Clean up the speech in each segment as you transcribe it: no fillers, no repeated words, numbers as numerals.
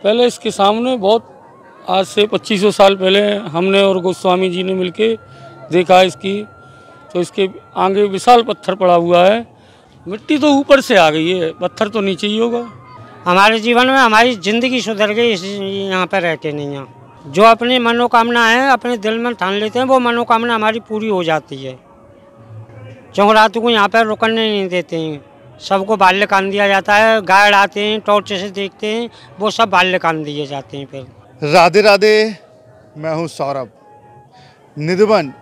पहले इसके सामने बहुत आज से 2500 साल पहले हमने और गोस्वामी जी ने मिलके देखा इसकी, तो इसके आगे विशाल पत्थर पड़ा हुआ है। मिट्टी तो ऊपर से आ गई है, पत्थर तो नीचे ही होगा। हमारे जीवन में हमारी ज़िंदगी सुधर गई यहाँ पर रह के। नहीं, यहाँ जो अपनी मनोकामना है अपने दिल में ठान लेते हैं, वो मनोकामना हमारी पूरी हो जाती है। क्योंकि रात को यहाँ पर रुकने नहीं देते हैं, सबको बाल्यकाल दिया जाता है। गार्ड आते हैं, टॉर्च से देखते हैं, वो सब बाल्यकाल दिए जाते हैं। फिर राधे राधे, मैं हूँ सौरभ। निधवन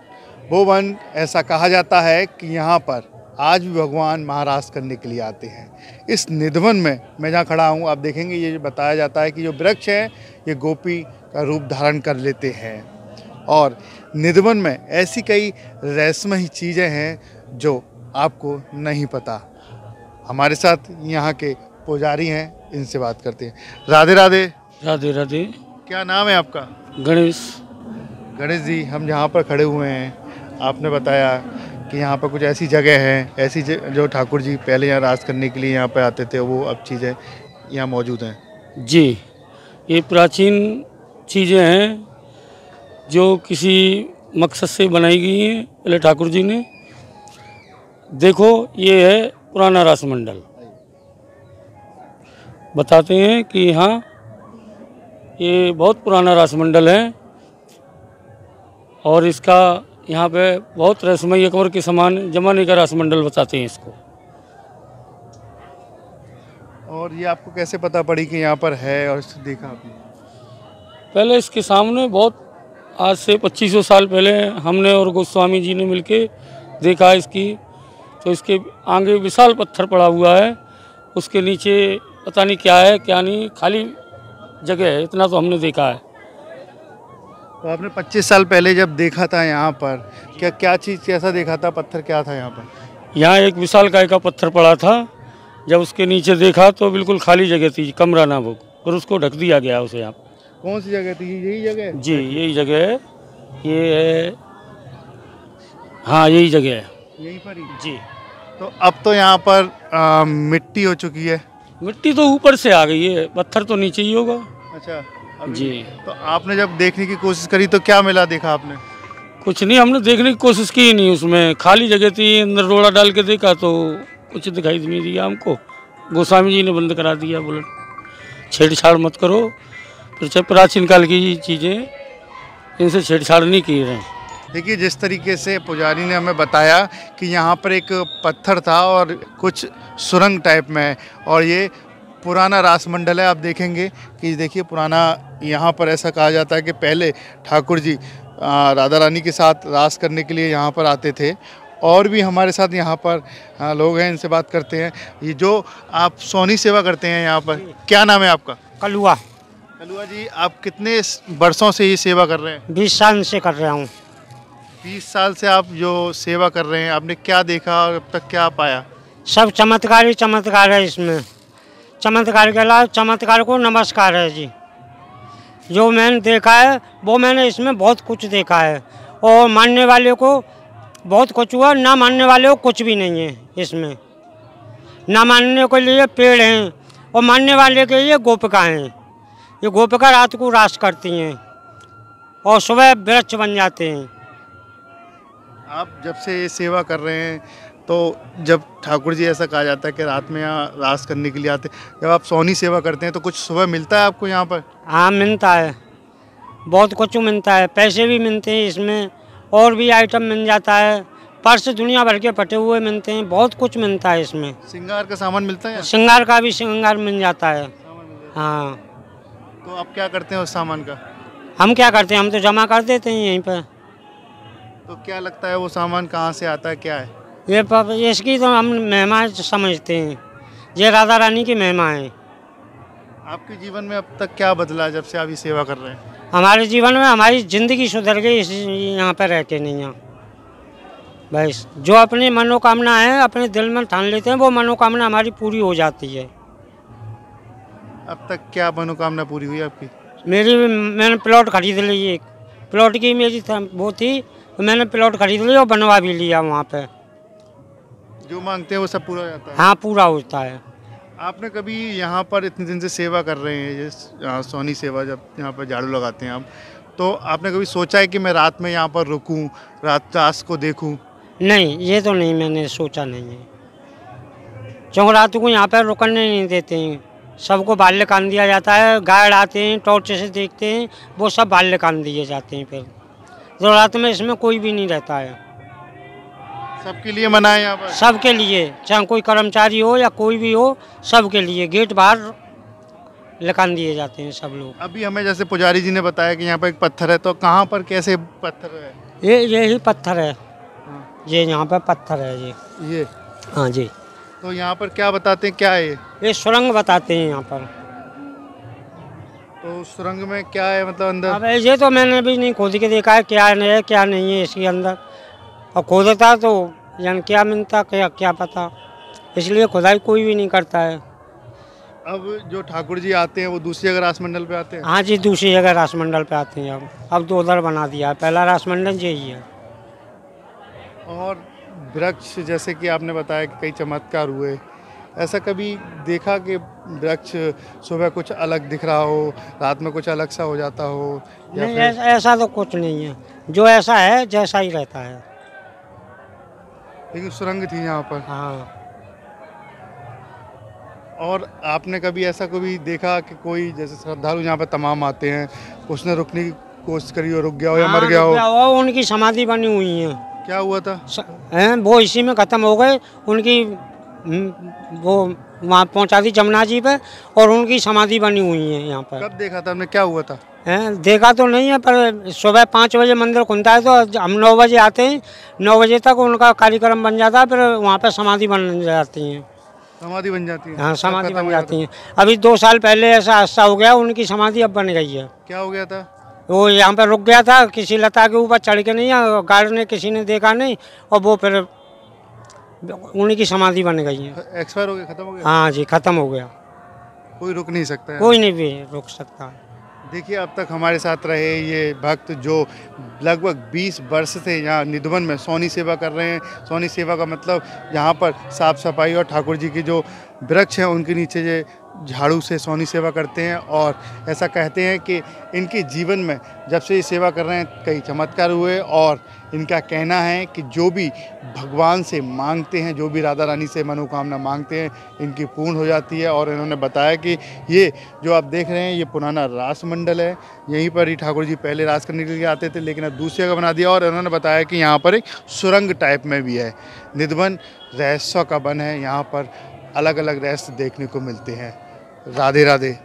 वो वन ऐसा कहा जाता है कि यहाँ पर आज भी भगवान महाराज करने के लिए आते हैं। इस निधवन में मैं जहाँ खड़ा हूँ, आप देखेंगे ये बताया जाता है कि जो वृक्ष है ये गोपी का रूप धारण कर लेते हैं। और निधवन में ऐसी कई रहस्यमयी चीज़ें हैं जो आपको नहीं पता। हमारे साथ यहाँ के पुजारी हैं, इनसे बात करते हैं। राधे राधे। राधे राधे। क्या नाम है आपका? गणेश। गणेश जी, हम यहाँ पर खड़े हुए हैं, आपने बताया कि यहाँ पर कुछ ऐसी जगह है, ऐसी जो ठाकुर जी पहले यहाँ राज करने के लिए यहाँ पर आते थे, वो अब चीज़ें यहाँ मौजूद हैं। जी, ये प्राचीन चीज़ें हैं जो किसी मकसद से बनाई गई हैं पहले ठाकुर जी ने। देखो, ये है पुराना रासमंडल। बताते हैं कि यहाँ ये बहुत पुराना रासमंडल है और इसका यहाँ पे बहुत रहस्यमय अकबर के समान जमाने का रासमंडल बताते हैं इसको। और ये आपको कैसे पता पड़ी कि यहाँ पर है और इसको देखा आपने? पहले इसके सामने बहुत आज से 2500 साल पहले हमने और गोस्वामी जी ने मिलके देखा इसकी, तो इसके आगे विशाल पत्थर पड़ा हुआ है, उसके नीचे पता नहीं क्या है क्या नहीं, खाली जगह है, इतना तो हमने देखा है। तो आपने 25 साल पहले जब देखा था यहाँ पर, क्या चीज़ कैसा देखा था? पत्थर क्या था यहाँ पर? यहाँ एक विशाल काय का पत्थर पड़ा था। जब उसके नीचे देखा तो बिल्कुल खाली जगह थी, कमरा ना वो, और उसको ढक दिया गया उसे। यहाँ कौन सी जगह थी? यही जगह? जी, यही जगह है, ये है। हाँ, यही जगह है, यहीं पर ही। जी। तो अब तो यहाँ पर मिट्टी हो चुकी है। मिट्टी तो ऊपर से आ गई है, पत्थर तो नीचे ही होगा। अच्छा जी। तो आपने जब देखने की कोशिश करी तो क्या मिला, देखा आपने? कुछ नहीं, हमने देखने की कोशिश की नहीं, उसमें खाली जगह थी। अंदर रोड़ा डाल के देखा तो कुछ दिखाई नहीं दिया हमको। गोस्वामी जी ने बंद करा दिया, बोले छेड़छाड़ मत करो। फिर चाहे प्राचीन काल की चीज़ें, इनसे छेड़छाड़ नहीं की रहे। देखिए, जिस तरीके से पुजारी ने हमें बताया कि यहाँ पर एक पत्थर था और कुछ सुरंग टाइप में है, और ये पुराना रासमंडल है। आप देखेंगे कि देखिए पुराना, यहाँ पर ऐसा कहा जाता है कि पहले ठाकुर जी राधा रानी के साथ रास करने के लिए यहाँ पर आते थे। और भी हमारे साथ यहाँ पर लोग हैं, इनसे बात करते हैं। ये जो आप सोनी सेवा करते हैं यहाँ पर, क्या नाम है आपका? कलुआ। कलुआ जी, आप कितने वर्षों से ये सेवा कर रहे हैं? 20 साल से कर रहा हूँ। 20 साल से आप जो सेवा कर रहे हैं, आपने क्या देखा और अब तक क्या पाया? सब चमत्कार ही चमत्कार है इसमें। चमत्कार के अलावा चमत्कार को नमस्कार है जी। जो मैंने देखा है वो मैंने इसमें बहुत कुछ देखा है, और मानने वाले को बहुत कुछ हुआ, ना मानने वाले को कुछ भी नहीं है इसमें। ना मानने के लिए पेड़ हैं और मानने वाले के लिए गोपिका हैं। ये गोपिका रात को रास करती हैं और सुबह वृक्ष बन जाते हैं। आप जब से ये सेवा कर रहे हैं, तो जब ठाकुर जी, ऐसा कहा जाता है कि रात में यहाँ रास करने के लिए आते, जब आप सोनी सेवा करते हैं तो कुछ सुबह मिलता है आपको यहाँ पर? हाँ, मिलता है, बहुत कुछ मिलता है। पैसे भी मिलते हैं इसमें, और भी आइटम मिल जाता है। पर्स दुनिया भर के फटे हुए मिलते हैं, बहुत कुछ मिलता है इसमें। श्रृंगार का सामान मिलता है? श्रृंगार का भी श्रृंगार मिल जाता है। हाँ। तो आप क्या करते हैं उस सामान का? हम क्या करते हैं, हम तो जमा कर देते हैं यहीं पर। तो क्या लगता है वो सामान कहाँ से आता है, क्या है ये? इसकी तो हम महिमा समझते हैं, ये राधा रानी की महिमा है। आपके जीवन में अब तक क्या बदला जब से आप ये सेवा कर रहे हैं? हमारे जीवन में हमारी ज़िंदगी सुधर गई यहाँ पर रह के। नहीं, यहाँ बस जो अपनी मनोकामना है अपने दिल में ठान लेते हैं, वो मनोकामना हमारी पूरी हो जाती है। अब तक क्या मनोकामना पूरी हुई आपकी? मैंने प्लॉट खरीद ली, एक प्लॉट की मेरी वो थी, तो मैंने प्लॉट खरीद लिया और बनवा भी लिया। वहाँ पे जो मांगते हैं वो सब पूरा हो जाता है? हाँ, पूरा होता है। आपने कभी यहाँ पर इतने दिन से सेवा कर रहे हैं, ये सोनी सेवा, जब यहाँ पर झाड़ू लगाते हैं आप, तो आपने कभी सोचा है कि मैं रात में यहाँ पर रुकूं, रात को देखूं? नहीं, ये तो नहीं, मैंने सोचा नहीं है, क्योंकि रात को यहाँ पर रुकने नहीं देते हैं। सबको बाल्यकान दिया जाता है, गार्ड आते हैं, टॉर्च से देखते हैं, वो सब बाल्यकान दिए जाते हैं। फिर तो रात में इसमें कोई भी नहीं रहता है। सबके लिए मना है यहाँ पर? सबके लिए, चाहे कोई कर्मचारी हो या कोई भी हो, सबके लिए गेट बाहर लकान दिए जाते हैं सब लोग। अभी हमें जैसे पुजारी जी ने बताया कि यहाँ पर एक पत्थर है, तो कहाँ पर कैसे पत्थर है? यही पत्थर है, ये यहाँ पर पत्थर है ये। हाँ जी। तो यहाँ पर क्या बताते हैं, क्या है ये सुरंग बताते हैं यहाँ पर। तो सुरंग में क्या है, मतलब अंदर? अब ये तो मैंने भी नहीं खोद के देखा है क्या है क्या नहीं है इसके अंदर, और खोदता तो यानी क्या मिलता क्या पता, इसलिए खुदाई कोई भी नहीं करता है। अब जो ठाकुर जी आते हैं वो दूसरी जगह रासमंडल पे आते हैं? हाँ जी, दूसरी जगह रासमंडल पे आते हैं। अब तो उधर बना दिया है, पहला रासमंडल यही है। और वृक्ष, जैसे कि आपने बताया कि कई चमत्कार हुए, ऐसा कभी देखा कि वृक्ष सुबह कुछ अलग दिख रहा हो, रात में कुछ अलग सा हो जाता हो? नहीं, ऐसा तो कुछ नहीं है, जो ऐसा है जैसा ही रहता है। लेकिन सुरंग थी यहाँ पर? हाँ। और आपने कभी ऐसा कभी देखा कि कोई, जैसे श्रद्धालु यहाँ पर तमाम आते हैं, उसने रुकने की कोशिश करी हो, रुक गया हो या मर गया हो? उनकी समाधि बनी हुई है। क्या हुआ था? वो इसी में ख़त्म हो गए, उनकी वो वहाँ पहुँचा दी जमुना जी पे, और उनकी समाधि बनी हुई है यहाँ पर। कब देखा था आपने, क्या हुआ था? देखा तो नहीं है, पर सुबह 5 बजे मंदिर खुलता है, तो हम 9 बजे आते हैं, 9 बजे तक उनका कार्यक्रम बन जाता है, फिर वहाँ पे समाधि बन जाती है। समाधि बन जाती है? हाँ, समाधि बन जाती है। अभी 2 साल पहले ऐसा हादसा हो गया, उनकी समाधि अब बन गई है। क्या हो गया था? वो यहाँ पर रुक गया था, किसी लता के ऊपर चढ़ के नहीं, गार्ड ने किसी ने देखा नहीं, और वो फिर उन्हीं की समाधि बन गई है। एक्सपायर हो गया, खत्म हो गया? हाँ जी, खत्म हो गया। कोई रुक नहीं सकता है? कोई नहीं भी रुक सकता। देखिए, अब तक हमारे साथ रहे ये भक्त जो लगभग 20 वर्ष से यहाँ निधवन में सोनी सेवा कर रहे हैं। सोनी सेवा का मतलब यहाँ पर साफ सफाई और ठाकुर जी की जो वृक्ष हैं उनके नीचे ये झाड़ू से सोनी सेवा करते हैं। और ऐसा कहते हैं कि इनके जीवन में जब से ये सेवा कर रहे हैं कई चमत्कार हुए, और इनका कहना है कि जो भी भगवान से मांगते हैं, जो भी राधा रानी से मनोकामना मांगते हैं, इनकी पूर्ण हो जाती है। और इन्होंने बताया कि ये जो आप देख रहे हैं ये पुराना रास मंडल है, यहीं पर ही ठाकुर जी पहले रास करने के लिए आते थे, लेकिन अब दूसरी जगह बना दिया। और इन्होंने बताया कि यहाँ पर एक सुरंग टाइप में भी है। निधवन रहस्यों का वन है, यहाँ पर अलग अलग रहस्य देखने को मिलते हैं। राधे राधे।